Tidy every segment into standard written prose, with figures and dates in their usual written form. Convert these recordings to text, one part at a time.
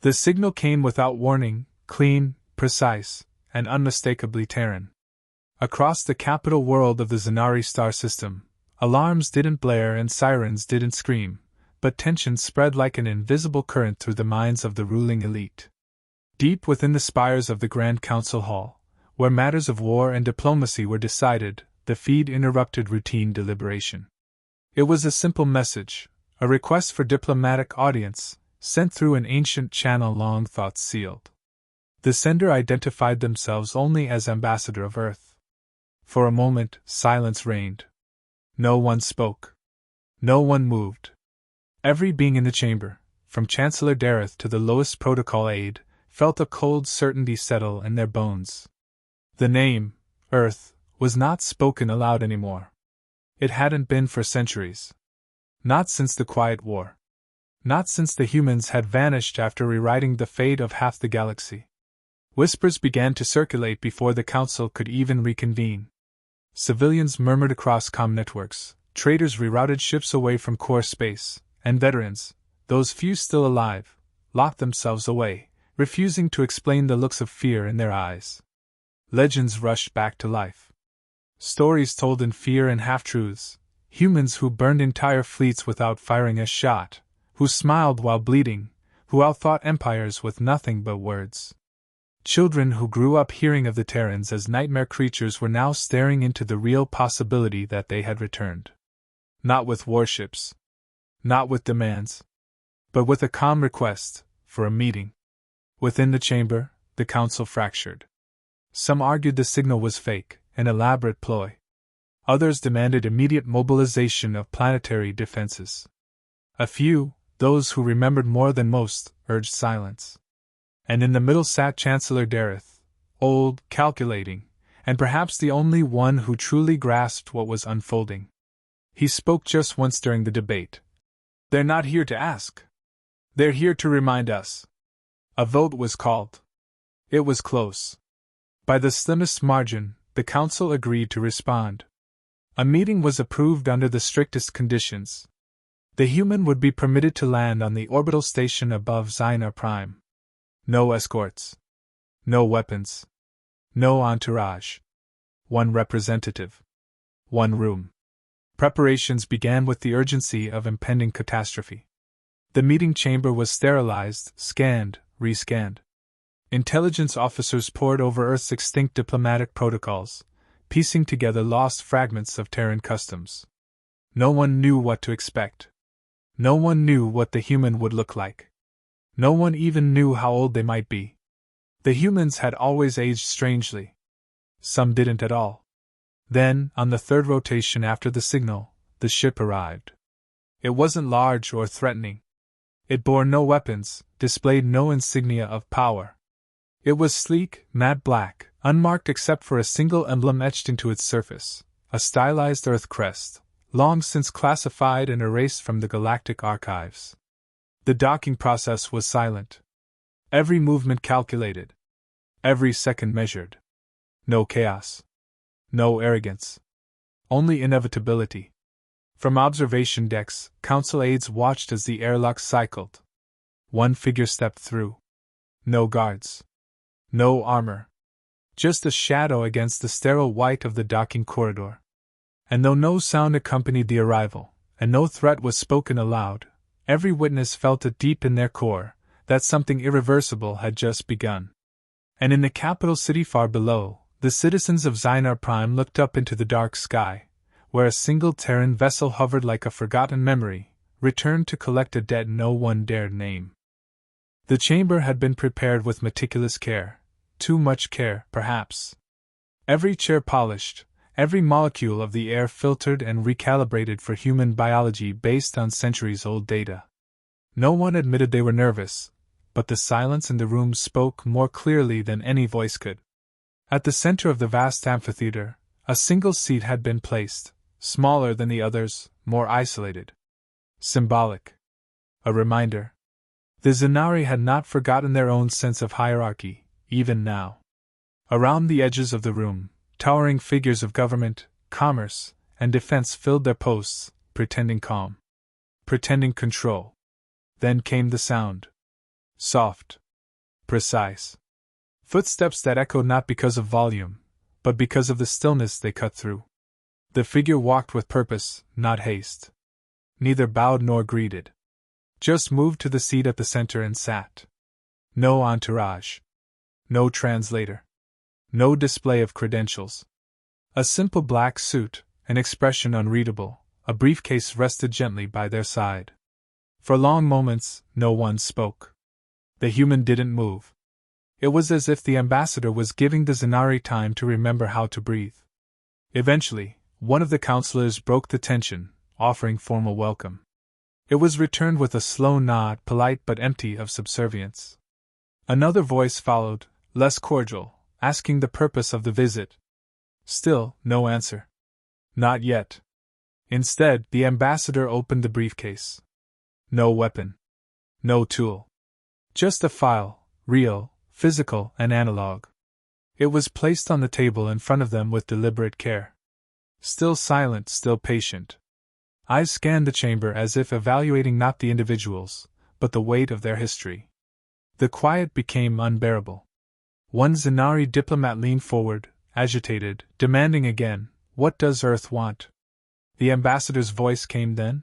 The signal came without warning, clean, precise, and unmistakably Terran. Across the capital world of the Zanari star system, alarms didn't blare and sirens didn't scream, but tension spread like an invisible current through the minds of the ruling elite. Deep within the spires of the Grand Council Hall, where matters of war and diplomacy were decided, the feed interrupted routine deliberation. It was a simple message, a request for diplomatic audience, sent through an ancient channel long thought sealed. The sender identified themselves only as ambassador of Earth. For a moment, silence reigned. No one spoke. No one moved. Every being in the chamber, from Chancellor Dareth to the lowest protocol aide, felt a cold certainty settle in their bones. The name, Earth, was not spoken aloud anymore. It hadn't been for centuries. Not since the Quiet War. Not since the humans had vanished after rewriting the fate of half the galaxy. Whispers began to circulate before the Council could even reconvene. Civilians murmured across comm networks, traders rerouted ships away from core space, and veterans, those few still alive, locked themselves away, refusing to explain the looks of fear in their eyes. Legends rushed back to life. Stories told in fear and half-truths, humans who burned entire fleets without firing a shot, who smiled while bleeding, who outthought empires with nothing but words. Children who grew up hearing of the Terrans as nightmare creatures were now staring into the real possibility that they had returned. Not with warships. Not with demands. But with a calm request for a meeting. Within the chamber, the council fractured. Some argued the signal was fake, an elaborate ploy. Others demanded immediate mobilization of planetary defenses. A few, those who remembered more than most, urged silence. And in the middle sat Chancellor Dareth, old, calculating, and perhaps the only one who truly grasped what was unfolding. He spoke just once during the debate. "They're not here to ask. They're here to remind us." A vote was called. It was close. By the slimmest margin, the Council agreed to respond. A meeting was approved under the strictest conditions. The human would be permitted to land on the orbital station above Zynar Prime. No escorts. No weapons. No entourage. One representative. One room. Preparations began with the urgency of impending catastrophe. The meeting chamber was sterilized, scanned, rescanned. Intelligence officers pored over Earth's extinct diplomatic protocols, piecing together lost fragments of Terran customs. No one knew what to expect. No one knew what the human would look like. No one even knew how old they might be. The humans had always aged strangely. Some didn't at all. Then, on the third rotation after the signal, the ship arrived. It wasn't large or threatening. It bore no weapons, displayed no insignia of power. It was sleek, matte black, unmarked except for a single emblem etched into its surface, a stylized Earth crest, long since classified and erased from the galactic archives. The docking process was silent. Every movement calculated. Every second measured. No chaos. No arrogance. Only inevitability. From observation decks, Council aides watched as the airlock cycled. One figure stepped through. No guards. No armor. Just a shadow against the sterile white of the docking corridor. And though no sound accompanied the arrival, and no threat was spoken aloud, every witness felt it deep in their core that something irreversible had just begun. And in the capital city far below, the citizens of Zynar Prime looked up into the dark sky, where a single Terran vessel hovered like a forgotten memory, returned to collect a debt no one dared name. The chamber had been prepared with meticulous care. Too much care, perhaps. Every chair polished, every molecule of the air filtered and recalibrated for human biology based on centuries-old data. No one admitted they were nervous, but the silence in the room spoke more clearly than any voice could. At the center of the vast amphitheater, a single seat had been placed, smaller than the others, more isolated. Symbolic. A reminder. The Zanari had not forgotten their own sense of hierarchy, even now. Around the edges of the room, towering figures of government, commerce, and defense filled their posts, pretending calm. Pretending control. Then came the sound. Soft. Precise. Footsteps that echoed not because of volume, but because of the stillness they cut through. The figure walked with purpose, not haste. Neither bowed nor greeted. Just moved to the seat at the center and sat. No entourage. No translator. No display of credentials. A simple black suit, an expression unreadable, a briefcase rested gently by their side. For long moments, no one spoke. The human didn't move. It was as if the ambassador was giving the Zanari time to remember how to breathe. Eventually, one of the counselors broke the tension, offering formal welcome. It was returned with a slow nod, polite but empty of subservience. Another voice followed, less cordial, asking the purpose of the visit. Still, no answer. Not yet. Instead, the ambassador opened the briefcase. No weapon. No tool. Just a file, real, physical, and analog. It was placed on the table in front of them with deliberate care. Still silent, still patient. Eyes scanned the chamber as if evaluating not the individuals, but the weight of their history. The quiet became unbearable. One Zanari diplomat leaned forward, agitated, demanding again, "What does Earth want?" The ambassador's voice came then.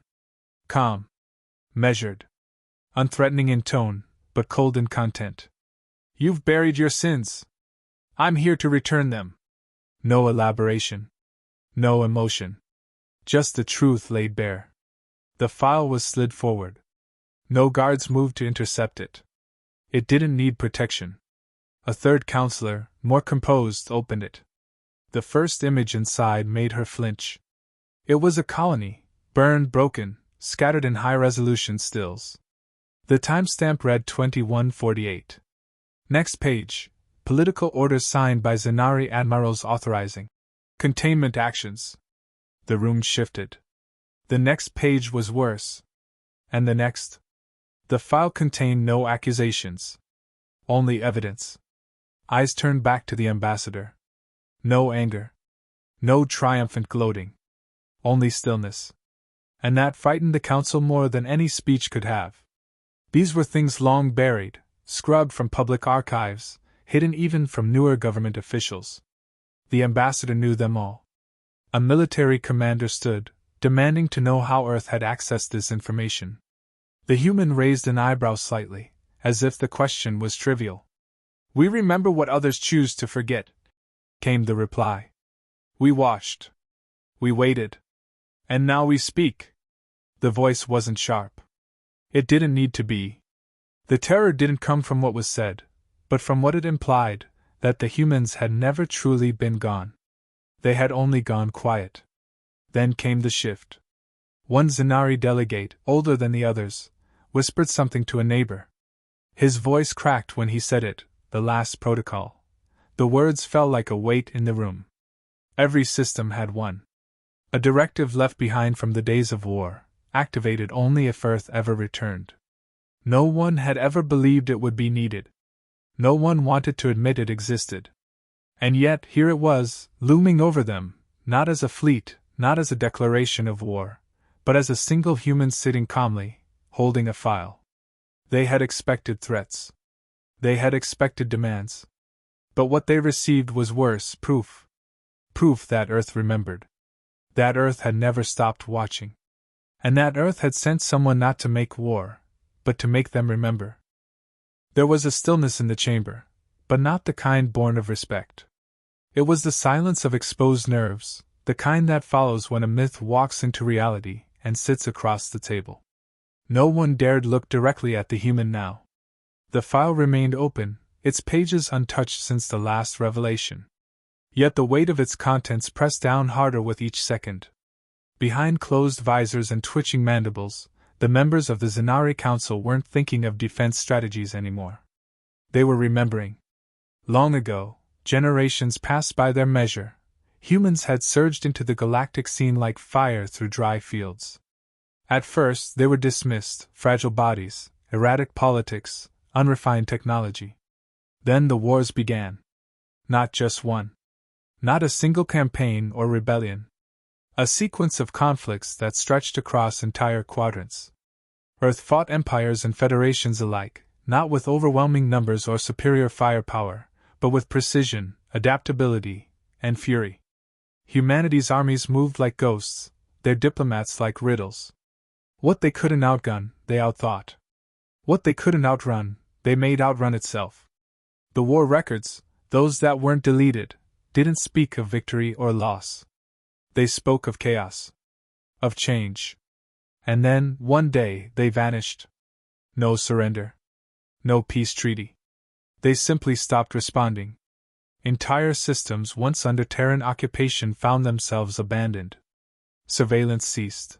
Calm. Measured. Unthreatening in tone, but cold in content. "You've buried your sins. I'm here to return them." No elaboration. No emotion. Just the truth laid bare. The file was slid forward. No guards moved to intercept it. It didn't need protection. A third counselor, more composed, opened it. The first image inside made her flinch. It was a colony, burned, broken, scattered in high-resolution stills. The timestamp read 2148. Next page, political orders signed by Zanari admirals authorizing containment actions. The room shifted. The next page was worse. And the next. The file contained no accusations. Only evidence. Eyes turned back to the ambassador. No anger. No triumphant gloating. Only stillness. And that frightened the council more than any speech could have. These were things long buried, scrubbed from public archives, hidden even from newer government officials. The ambassador knew them all. A military commander stood, demanding to know how Earth had accessed this information. The human raised an eyebrow slightly, as if the question was trivial. "We remember what others choose to forget," came the reply. "We watched. We waited. And now we speak." The voice wasn't sharp. It didn't need to be. The terror didn't come from what was said, but from what it implied, that the humans had never truly been gone. They had only gone quiet. Then came the shift. One Zanari delegate, older than the others, whispered something to a neighbor. His voice cracked when he said it, the last protocol. The words fell like a weight in the room. Every system had one. A directive left behind from the days of war, activated only if Earth ever returned. No one had ever believed it would be needed. No one wanted to admit it existed. And yet here it was, looming over them, not as a fleet, not as a declaration of war, but as a single human sitting calmly, holding a file. They had expected threats. They had expected demands. But what they received was worse, proof. Proof that Earth remembered. That Earth had never stopped watching. And that Earth had sent someone not to make war, but to make them remember. There was a stillness in the chamber, but not the kind born of respect. It was the silence of exposed nerves, the kind that follows when a myth walks into reality and sits across the table. No one dared look directly at the human now. The file remained open, its pages untouched since the last revelation. Yet the weight of its contents pressed down harder with each second. Behind closed visors and twitching mandibles, the members of the Zanari Council weren't thinking of defense strategies anymore. They were remembering. Long ago, generations past by their measure, humans had surged into the galactic scene like fire through dry fields. At first, they were dismissed: fragile bodies, erratic politics, unrefined technology. Then the wars began. Not just one. Not a single campaign or rebellion. A sequence of conflicts that stretched across entire quadrants. Earth fought empires and federations alike, not with overwhelming numbers or superior firepower, but with precision, adaptability, and fury. Humanity's armies moved like ghosts, their diplomats like riddles. What they couldn't outgun, they outthought. What they couldn't outrun, they made outrun itself. The war records, those that weren't deleted, didn't speak of victory or loss. They spoke of chaos, of change. And then, one day, they vanished. No surrender. No peace treaty. They simply stopped responding. Entire systems once under Terran occupation found themselves abandoned. Surveillance ceased.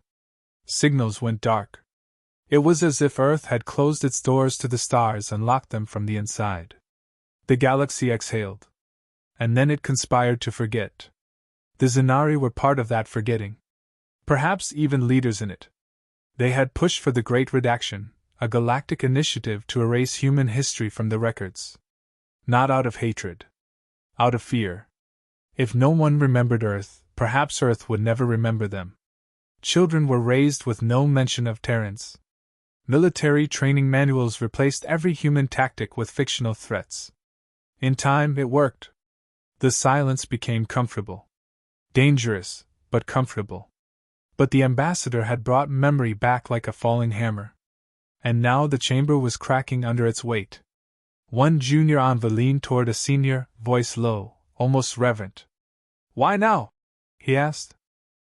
Signals went dark. It was as if Earth had closed its doors to the stars and locked them from the inside. The galaxy exhaled. And then it conspired to forget. The Zanari were part of that forgetting. Perhaps even leaders in it. They had pushed for the Great Redaction, a galactic initiative to erase human history from the records. Not out of hatred. Out of fear. If no one remembered Earth, perhaps Earth would never remember them. Children were raised with no mention of Terrans. Military training manuals replaced every human tactic with fictional threats. In time, it worked. The silence became comfortable. Dangerous, but comfortable. But the ambassador had brought memory back like a falling hammer. And now the chamber was cracking under its weight. One junior envoy leaned toward a senior, voice low, almost reverent. "Why now?" he asked.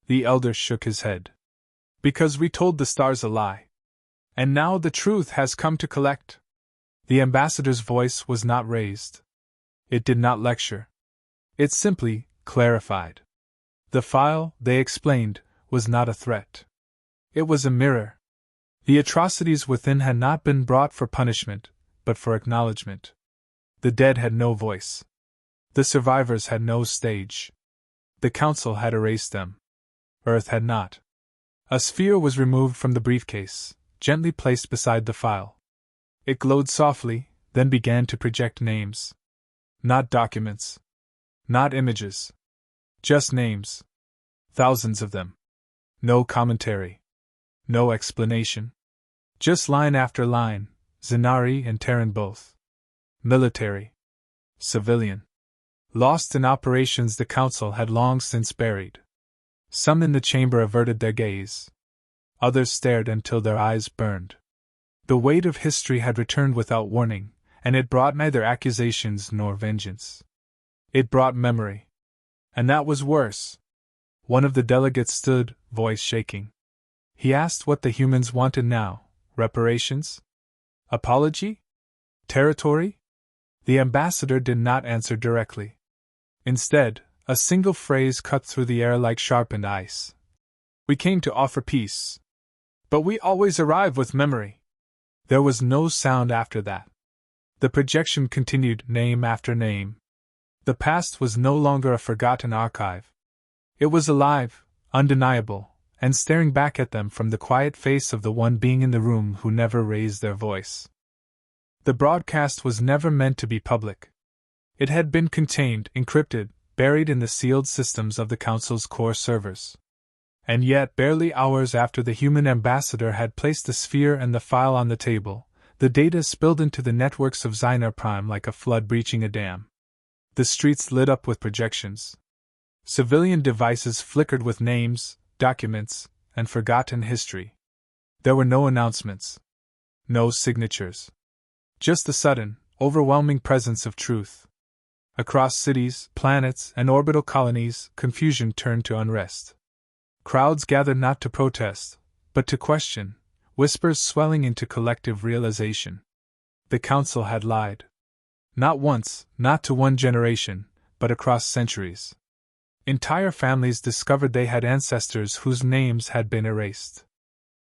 The elder shook his head. "Because we told the stars a lie. And now the truth has come to collect." The ambassador's voice was not raised. It did not lecture. It simply clarified. The file, they explained, was not a threat. It was a mirror. The atrocities within had not been brought for punishment, but for acknowledgement. The dead had no voice. The survivors had no stage. The Council had erased them. Earth had not. A sphere was removed from the briefcase, gently placed beside the file. It glowed softly, then began to project names. Not documents. Not images. Just names. Thousands of them. No commentary. No explanation. Just line after line, Zanari and Terran both. Military. Civilian. Lost in operations the Council had long since buried. Some in the chamber averted their gaze. Others stared until their eyes burned. The weight of history had returned without warning, and it brought neither accusations nor vengeance. It brought memory. And that was worse. One of the delegates stood, voice shaking. He asked what the humans wanted now. Reparations? Apology? Territory? The ambassador did not answer directly. Instead, a single phrase cut through the air like sharpened ice. "We came to offer peace. But we always arrive with memory." There was no sound after that. The projection continued, name after name. The past was no longer a forgotten archive. It was alive, undeniable, and staring back at them from the quiet face of the one being in the room who never raised their voice. The broadcast was never meant to be public. It had been contained, encrypted, buried in the sealed systems of the Council's core servers. And yet, barely hours after the human ambassador had placed the sphere and the file on the table, the data spilled into the networks of Zynar Prime like a flood breaching a dam. The streets lit up with projections. Civilian devices flickered with names, documents, and forgotten history. There were no announcements. No signatures. Just the sudden, overwhelming presence of truth. Across cities, planets, and orbital colonies, confusion turned to unrest. Crowds gathered not to protest, but to question, whispers swelling into collective realization. The Council had lied. Not once, not to one generation, but across centuries. Entire families discovered they had ancestors whose names had been erased.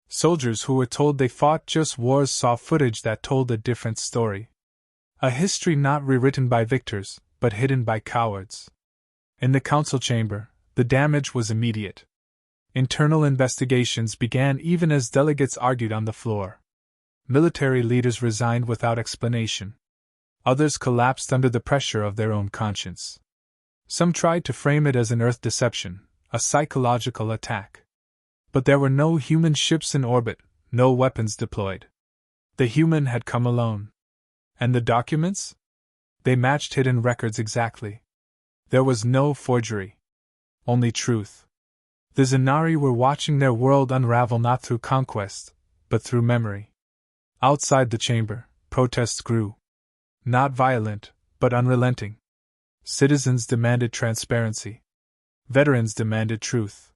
Soldiers who were told they fought just wars saw footage that told a different story. A history not rewritten by victors, but hidden by cowards. In the Council chamber, the damage was immediate. Internal investigations began even as delegates argued on the floor. Military leaders resigned without explanation. Others collapsed under the pressure of their own conscience. Some tried to frame it as an Earth deception, a psychological attack. But there were no human ships in orbit, no weapons deployed. The human had come alone. And the documents? They matched hidden records exactly. There was no forgery. Only truth. The Zanari were watching their world unravel not through conquest, but through memory. Outside the chamber, protests grew. Not violent, but unrelenting. Citizens demanded transparency. Veterans demanded truth.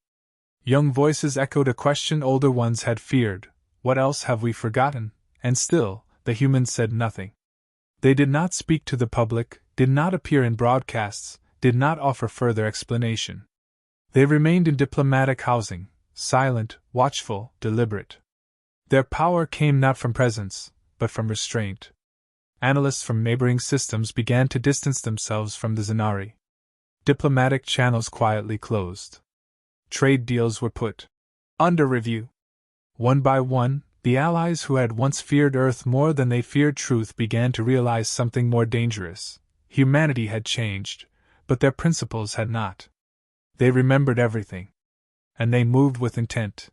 Young voices echoed a question older ones had feared: what else have we forgotten? And still, the humans said nothing. They did not speak to the public, did not appear in broadcasts, did not offer further explanation. They remained in diplomatic housing, silent, watchful, deliberate. Their power came not from presence, but from restraint. Analysts from neighboring systems began to distance themselves from the Zanari. Diplomatic channels quietly closed. Trade deals were put under review. One by one, the allies who had once feared Earth more than they feared truth began to realize something more dangerous. Humanity had changed, but their principles had not. They remembered everything. And they moved with intent.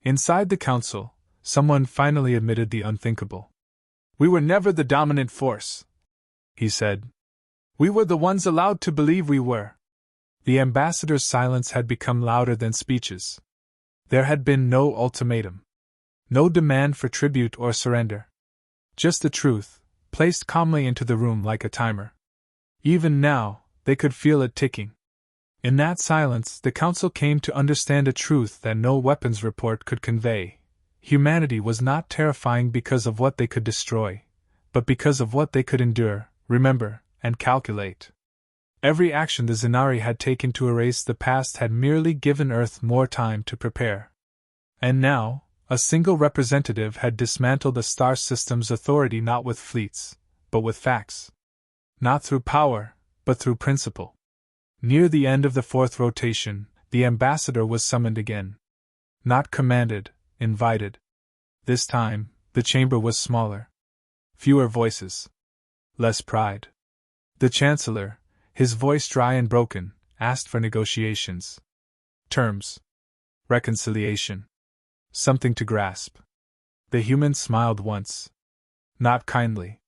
Inside the council, someone finally admitted the unthinkable. "We were never the dominant force," he said. "We were the ones allowed to believe we were." The ambassador's silence had become louder than speeches. There had been no ultimatum. No demand for tribute or surrender. Just the truth, placed calmly into the room like a timer. Even now, they could feel it ticking. In that silence, the council came to understand a truth that no weapons report could convey. Humanity was not terrifying because of what they could destroy, but because of what they could endure, remember, and calculate. Every action the Zanari had taken to erase the past had merely given Earth more time to prepare. And now, a single representative had dismantled the star system's authority not with fleets, but with facts. Not through power, but through principle. Near the end of the fourth rotation, the ambassador was summoned again. Not commanded, invited. This time, the chamber was smaller. Fewer voices. Less pride. The chancellor, his voice dry and broken, asked for negotiations. Terms. Reconciliation. Something to grasp. The humans smiled once. Not kindly.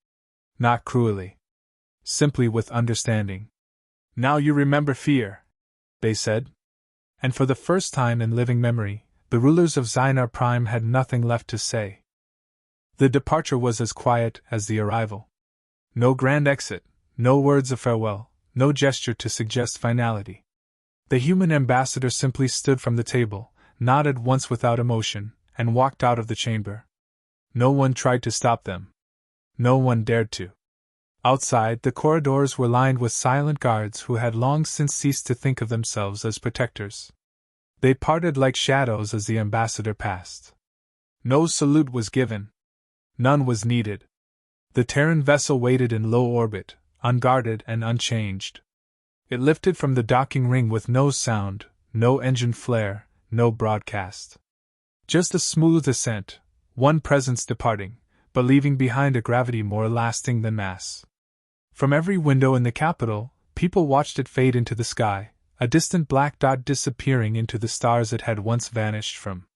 Not cruelly. Simply with understanding. "Now you remember fear," they said. And for the first time in living memory, the rulers of Zynar Prime had nothing left to say. The departure was as quiet as the arrival. No grand exit, no words of farewell, no gesture to suggest finality. The human ambassador simply stood from the table, nodded once without emotion, and walked out of the chamber. No one tried to stop them. No one dared to. Outside, the corridors were lined with silent guards who had long since ceased to think of themselves as protectors. They parted like shadows as the ambassador passed. No salute was given. None was needed. The Terran vessel waited in low orbit, unguarded and unchanged. It lifted from the docking ring with no sound, no engine flare, no broadcast. Just a smooth ascent, one presence departing, but leaving behind a gravity more lasting than mass. From every window in the capital, people watched it fade into the sky, a distant black dot disappearing into the stars it had once vanished from.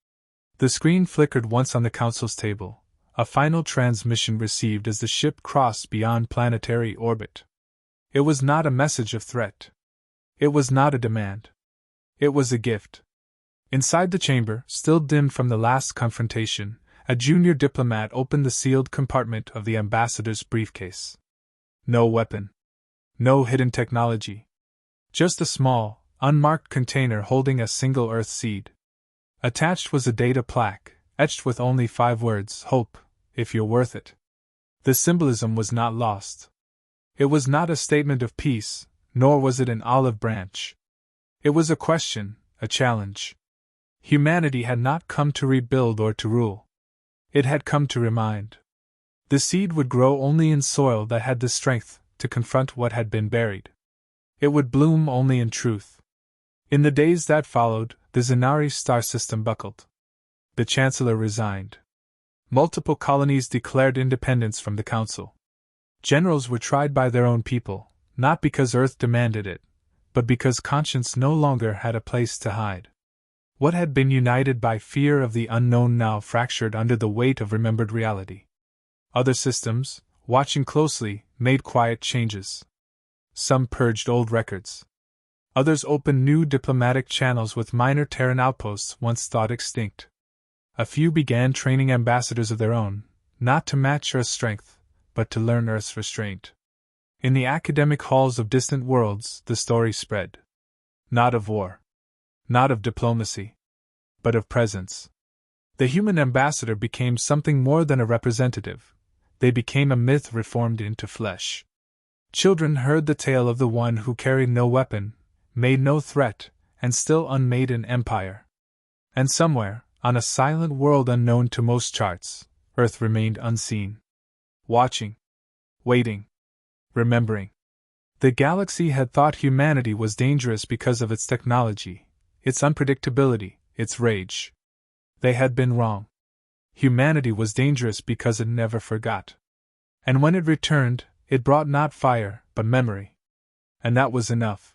The screen flickered once on the council's table, a final transmission received as the ship crossed beyond planetary orbit. It was not a message of threat. It was not a demand. It was a gift. Inside the chamber, still dimmed from the last confrontation, a junior diplomat opened the sealed compartment of the ambassador's briefcase. No weapon. No hidden technology. Just a small, unmarked container holding a single Earth seed. Attached was a data plaque, etched with only 5 words: "Hope, if you're worth it." The symbolism was not lost. It was not a statement of peace, nor was it an olive branch. It was a question, a challenge. Humanity had not come to rebuild or to rule. It had come to remind. The seed would grow only in soil that had the strength to confront what had been buried. It would bloom only in truth. In the days that followed, the Zanari star system buckled. The Chancellor resigned. Multiple colonies declared independence from the Council. Generals were tried by their own people, not because Earth demanded it, but because conscience no longer had a place to hide. What had been united by fear of the unknown now fractured under the weight of remembered reality. Other systems, watching closely, made quiet changes. Some purged old records. Others opened new diplomatic channels with minor Terran outposts once thought extinct. A few began training ambassadors of their own, not to match Earth's strength, but to learn Earth's restraint. In the academic halls of distant worlds, the story spread. Not of war. Not of diplomacy. But of presence. The human ambassador became something more than a representative. They became a myth reformed into flesh. Children heard the tale of the one who carried no weapon, made no threat, and still unmade an empire. And somewhere, on a silent world unknown to most charts, Earth remained unseen. Watching. Waiting. Remembering. The galaxy had thought humanity was dangerous because of its technology, its unpredictability, its rage. They had been wrong. Humanity was dangerous because it never forgot. And when it returned, it brought not fire, but memory. And that was enough.